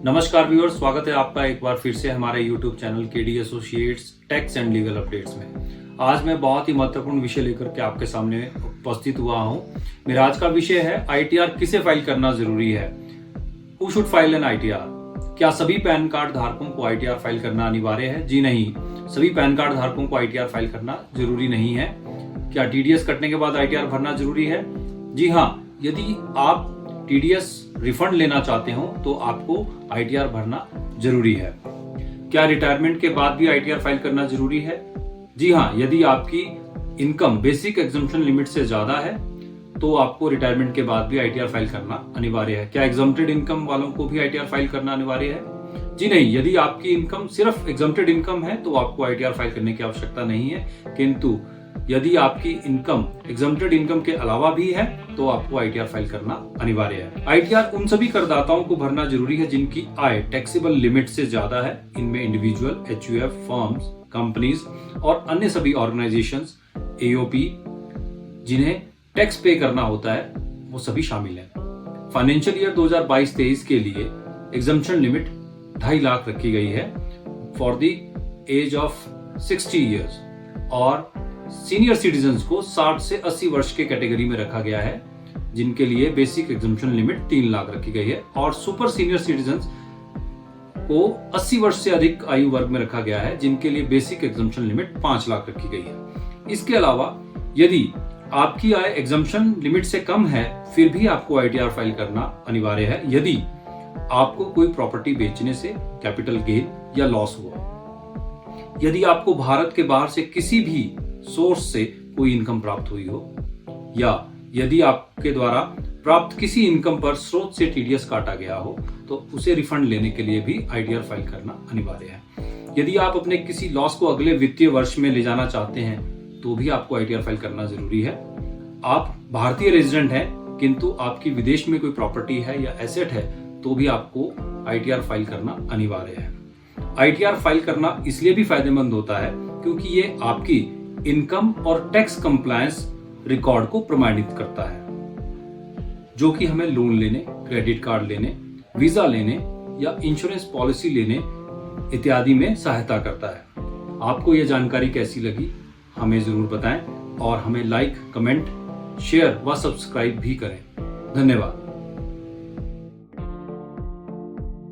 नमस्कार व्यूअर्स, स्वागत है आपका एक बार फिर से हमारे YouTube channel KD associates tax and legal updates में। आज मैं बहुत ही महत्वपूर्ण विषय लेकर के आपके सामने उपस्थित हुआ हूं। मेरा आज का विषय है आईटीआर किसे फाइल करना जरूरी है। Who should file an ITR? क्या सभी पैन कार्ड धारकों को आईटीआर फाइल करना अनिवार्य है? जी नहीं, सभी पैन कार्ड धारकों को आईटीआर फाइल करना जरूरी नहीं है। क्या टीडीएस कटने के बाद आईटीआर भरना जरूरी है? जी हाँ, यदि आप टीडीएस रिफंड लेना चाहते हो तो आपको आईटीआर भरना जरूरी है। क्या रिटायरमेंट के बाद भी आईटीआर फाइल करना जरूरी है? जी हाँ, यदि आपकी इनकम बेसिक एग्जम्पशन लिमिट से ज्यादा है तो आपको रिटायरमेंट के बाद भी आईटीआर फाइल करना अनिवार्य है। क्या एग्जम्प्टेड इनकम वालों को भी आईटीआर फाइल करना अनिवार्य है? जी नहीं, यदि आपकी इनकम सिर्फ एग्जम्प्टेड इनकम है तो आपको आईटीआर फाइल करने की आवश्यकता नहीं है, किंतु यदि आपकी इनकम एग्जम्प्टेड इनकम के अलावा भी है तो आपको आईटीआर फाइल करना अनिवार्य है। आईटीआर उन सभी करदाताओं को भरना जरूरी है जिनकी आय टैक्सेबल लिमिट से ज्यादा है। इनमें इंडिविजुअल, एचयूएफ, फर्म्स, कंपनीज और अन्य सभी ऑर्गेनाइजेशंस, एओपी जिन्हें टैक्स पे करना होता है वो सभी शामिल हैं। फाइनेंशियल ईयर 2022-23 के लिए एग्जम्पशन लिमिट 2.5 लाख रखी गई है for the age of 60 years और सीनियर सिटीजन्स को 60 से 80 वर्ष के कैटेगरी में रखा गया है, जिनके लिए बेसिक एग्जम्पशन लिमिट 3 लाख रखी गई है और सुपर सीनियर सिटीजन्स को 80 वर्ष से अधिक आयु वर्ग में रखा गया है, जिनके लिए बेसिक एग्जम्पशन लिमिट 5 लाख रखी गई है। इसके अलावा यदि आपकी आय एग्जम्पशन लिमिट से कम है फिर भी आपको आईटीआर फाइल करना अनिवार्य है यदि आपको कोई प्रॉपर्टी बेचने से कैपिटल गेन या लॉस हुआ, यदि आपको भारत के बाहर से किसी भी सोर्स से कोई इनकम प्राप्त हुई हो, या यदि आपके द्वारा प्राप्त किसी इनकम पर स्रोत से टीडीएस काटा गया हो तो उसे रिफंड लेने के लिए भी आईटीआर फाइल करना अनिवार्य है। यदि आप अपने किसी लॉस को अगले वित्तीय वर्ष में ले जाना चाहते हैं तो भी आपको आईटीआर फाइल करना जरूरी है। आप भारतीय रेजिडेंट हैं किंतु आपकी विदेश में कोई प्रॉपर्टी है या एसेट है तो भी आपको आईटीआर फाइल करना अनिवार्य है। आईटीआर फाइल करना इसलिए भी फायदेमंद होता है क्योंकि ये आपकी इनकम और टैक्स कंप्लायंस रिकॉर्ड को प्रमाणित करता है, जो कि हमें लोन लेने, क्रेडिट कार्ड लेने, वीजा लेने या इंश्योरेंस पॉलिसी लेने इत्यादि में सहायता करता है। आपको यह जानकारी कैसी लगी हमें जरूर बताएं और हमें लाइक, कमेंट, शेयर व सब्सक्राइब भी करें। धन्यवाद।